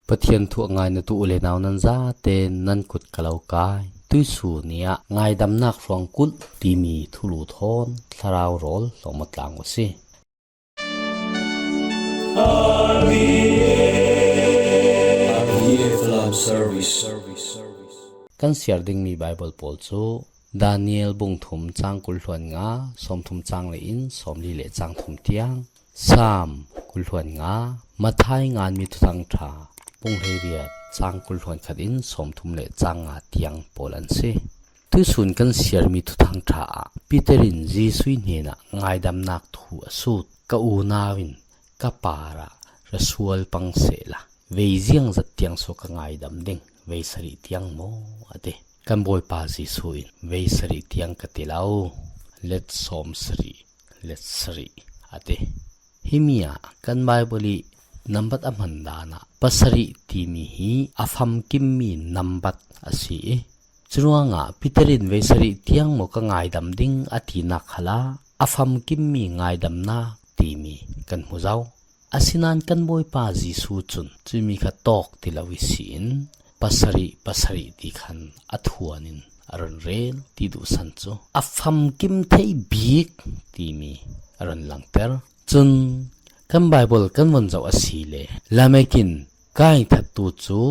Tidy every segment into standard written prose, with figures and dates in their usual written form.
ปะเทียนทั่วงายนตุเลนาวนันซาเตนนันกุดกะเลากายตุยสูเนียงายดำนักรวงกุดตีมีทุลูทอนทาราวรอลลงมาตลางวสิกันเสียร์ดิงมีไบเบิลปอลจูดานิเอลบุงทุมจางกุลหวนงาสมทุมจางเลอินสมลีเลจางทุมเตียงสามกุลหวนงามาทายงานมีทุตังทาปุงเฮเรียจางกุลหวนขัดอินสมทุมเลจางอาเตียงโปลันเซตุสุนกันเสียร์มีทุตังทาปีเตอรินจีสุยเนนะงายดำนักทัวสุดกะอูนาวินกะปาระระสวลปังเสละเวเจียงจัดเตียงโซกงายดำเด้งเวสริเตียงโมอะเดกันบอยปาจีสุยเวสริเตียงกะติลาวเลตสอมสริเลตสริอะเดฮิมียกันไบเบิลีนัมบัตอมันดานะปัสริตีมีฮีอฟัมกิมมีนัมบัตอสีจรวงะปีเตอรินเวสริเตียงโมกงายดำดิ้งอตินักขลาอฟัมกิมมีงายดำนาตีมีกันหูเจ้าอาศินันกันบอยปาจีสูจุนจะมีกะตอกติลาวิสินปัสริดีขันอัทวนินอรันเรลติดูสันโจอฟัมกิมเทยบีกตีมีอรันลังเตอร์จุนกันไบเบิลกันวันเจ้าอสีเลลาเมกินกายทัดตูจู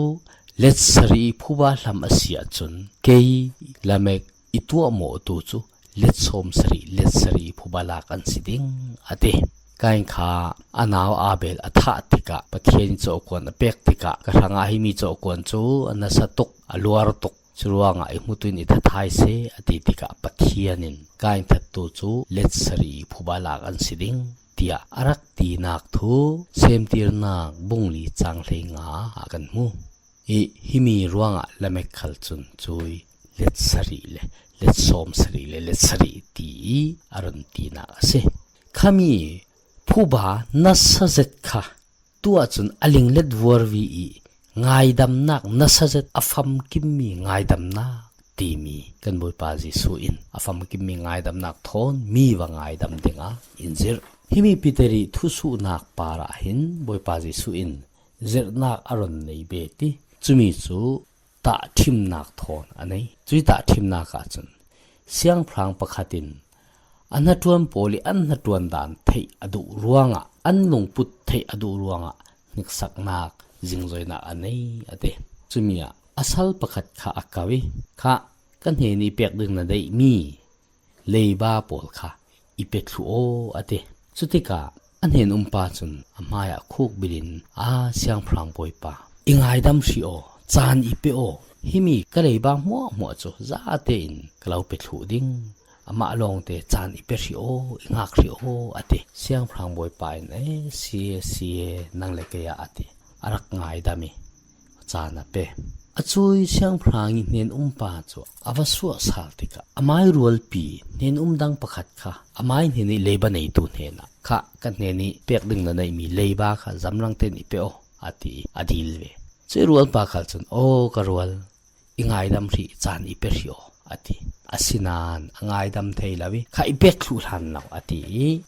เลตสรีผู้บาลำอสีจุนเกยลาเมกอิตัวโมตูจูเลตสมสรีผู้บาลากันสิดิงอเดกายขาอนาวอาเบลอัฐติกะปะเทียนโจกวนเปกติกะกะทางอาหิมีโจกวนจูอนัสตุกอลัวรตุกจรวงไอมุตุนิทไทยเสอติติกะปะเทียนินกายทัดตูจูเลตสรีผู้บาลากันสิดิงเตียอารักตีนักทูเซมตีรนักบุงลีจังเลงากันมูฮิมีรวงละเมฆขัลจุนจุยเลตสรีเลตสมสรีเลตสรีตีอารันตีนักเสขามีผู้บานัสเซตค่ะตัวจุนอลิงเลดวอร์วีงายดำนักนัสเซตอฟัมกิมมีงายดำนักตีมีกันบอยปาจีสุอินอฟัมกิมมีงายดำนักทอนมีว่างายดำเดงาอินเซร์ฮิมีปิเตรีทุสุนักปาราหินบอยปาจีสุอินเซร์นักอารอนในเบติจุมีจูตาทิมนักทอนอันนี้จุยตาทิมนักอาจุนเสียงพรางประคตินอันนัดวันโพลีอันนัดวันดานเทอดูรวงอ่ะอันลงพุทเทอดูรวงอ่ะนิกสักนักจิงจอยนักอันนี้อเดจุมีอ่ะอาศัลประคัดข้าอักวิข้ากันเห็นอีเปียกดึงนั่นได้มีเลยบ้าโพลข้าอีเปียกโออเดสุดที่ข้าอันเห็นปาจุนอามายาคุกบิลินเสียงพรางบอยปาอิงไอดัมชิโอจานอีเปโอฮิมีก็เลยบ้ามัวจูซาเตอินก็เราเปียกดิ้งอามาลงเตจานอีเปริโออิงากริโออติเสียงพรางบอยปายเนเสียนังเลกยาอติอารักง่ายดามีจานเปอจุยเสียงพรางเนียนปาจูอาวสัวสาติกะอามายรัวลปีเนียนดังประคัดค่ะอามายเนียนเลบันในตุนเฮนะค่ะกันเนียนเปียกดึงนั่นมีเลบาค่ะจำลังเตนิเปโออติอดีลเวเจรัวลปาคัลจุนโอกรัวลอิงไอดัมรีจานอีเปริโออติอาศินานงายดำเทลาวิข้าอีเบกลุหันเราอติ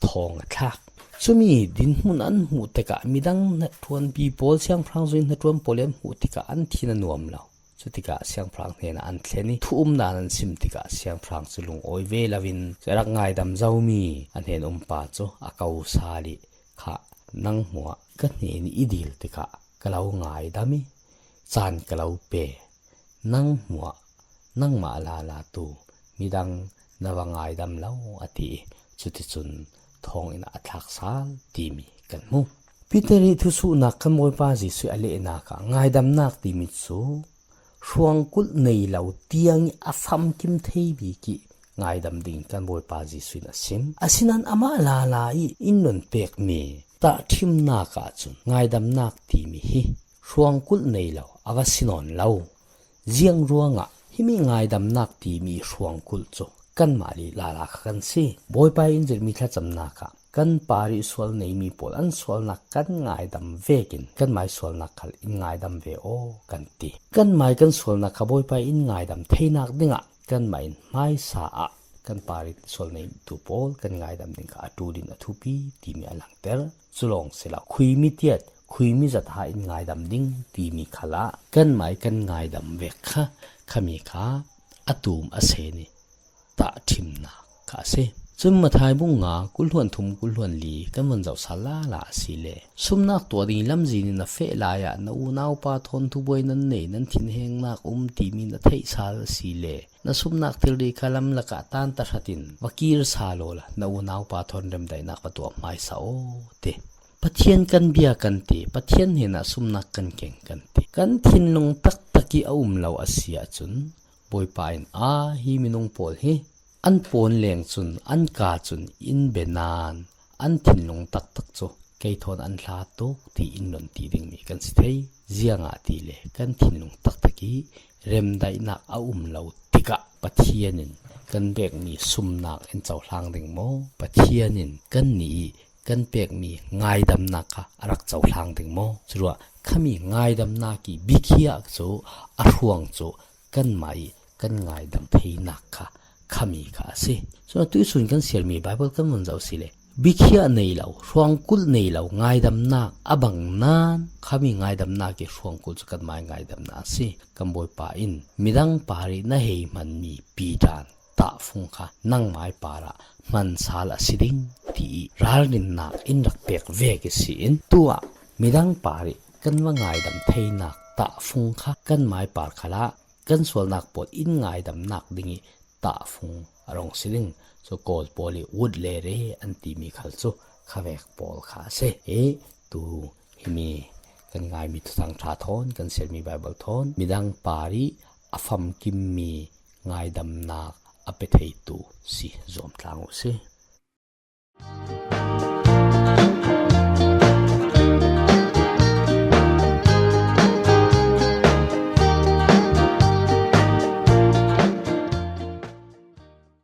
ทองทักสุมีดินมุนอันหูเตกะมีดังนัดทวนปีโพลเสียงพรางจุนนัดทวนโพลมหูเตกะอันที่นันวมเราสุติกะเสียงพรางเฮนะอันเทนี่ทุ่มนานันซิมติกะเสียงพรางจุลุงโอยเวลาวินจะรักงายดำเจ้ามีอันเห็นปาโจอากาซาลิข้านังหัวกันเฮนี่อีดิลติกะกะเลางายดามิจานกะเลาเปนังหัวนังมาลาตูมีดังนวางายดำเล่าอติจุดจุนทองอินอัตลักษณ์ตีมีกันมุพิเตริทุสุนักขโมยปาจิสุอเลนักงายดำนักตีมิสุช่วงกุลในเหล่าเตียงอฟัมกิมเทบีกิงายดำดิ่งกันโมยปาจิสุนัสิมอาศินันอามาลาอินนนเปกมีตาทิมนักจุนงายดำนักตีมีฮิช่วงกุลในเหล่าอาวสินอนเหล่าเจียงรัวงะฮิมีงายดำนักตีมีช่วงกุลโจกันมาลีลากันสิบอยไปอินเจมีแค่จำนักกันปาริสวลในมีปอลันสวลนักกันงายดำเวกินกันไม่สวลนักขัลอินงายดำเวโอกันตีกันไม่กันสวลนักขบอยไปอินงายดำเทนักดิ่งกันไม่สากันปาริสวลในตูปอลกันงายดำดิ่งอัตูดินอัตูปีตีมีอลังเตอร์จุลองเสละคุยมิเตียด คุยมิจะทายง่ายดำดิ้งตีมีขละกันหมายกันง่ายดำเวกค่ะขมีค่ะอตูมอาเซนีตาทิมนักค่ะเซซึ่งมาทายบุงงากุลหวนทุมกุลหวนลีกันมันจะสลาละสิเลซุมนักตัวนี้ลำจีนน่ะเฟลายะน่ะอูนาวปาทนทุบวยนั่นเนนั่นทิ้งแหงนักตีมีน่ะไทยสาลสิเลน่ะซุมนักที่รีคาลัมละกะตันตะชัดินวกีรสาโลละน่ะอูนาวปาทนเริ่มได้นักประตัวไม่สาวเตปะเทียนกันเบียกันตีปะเทียนเห็นน่ะซุมนักกันเก่งกันตีกันทิ้งลงตักตะกี้เอาเราอาเซียจุนบอยปายฮีมินงปอลเฮอันปนเลียงจุนอันกาจุนอินเบนานอันทิ้งลงตักตักโจไกทอนอันลาโตที่อินนนตีดึงมีกันสิเทยเจียงอาตีเลกันทิ้งลงตักตะกี้เริ่มได้นักเอาเราติกะปะเทียนินกันเบกมีซุมนักเอ็นเจ้าลางดึงโมปะเทียนินกันนี้กันเบกมีง่ายดำนักะรักเจ้าลางดึงโมจรัวขมีง่ายดำนักีบิคียกโจอร่วงโจกันไม่กันง่ายดำเทนักค่ะขมีค่ะสิส่วนตัวส่วนกันเสียมีไบเบิลกันมันจะสิเลบิคียในเราร่วงกุลในเราง่ายดำนักอบังนานขมีง่ายดำนักร่วงกุลจะกันไม่ง่ายดำนักสิกันบ่อยป่าอินมิดังปารินะเฮมันมีปีดานตาฟุงค่ะนั่งไม้ปาระมันสาละสิดิงที่ราลินนักอินรักเปกเวกสิอินตัวมิดังปาริกันว่าง่ายดำเทนักตาฟุงค่ะกันไม้ปาร์คละกันส่วนนักปวดอินง่ายดำนักดิ่งตาฟุงอารมณ์สิดิงso gold boli wood lere anti mi khalso khavek pol kha se tu himi kan ngai mi tsang tha thon kan sel mi bible thon midang pari afam kim mi ngai dam nak apethei tu si zom tlang se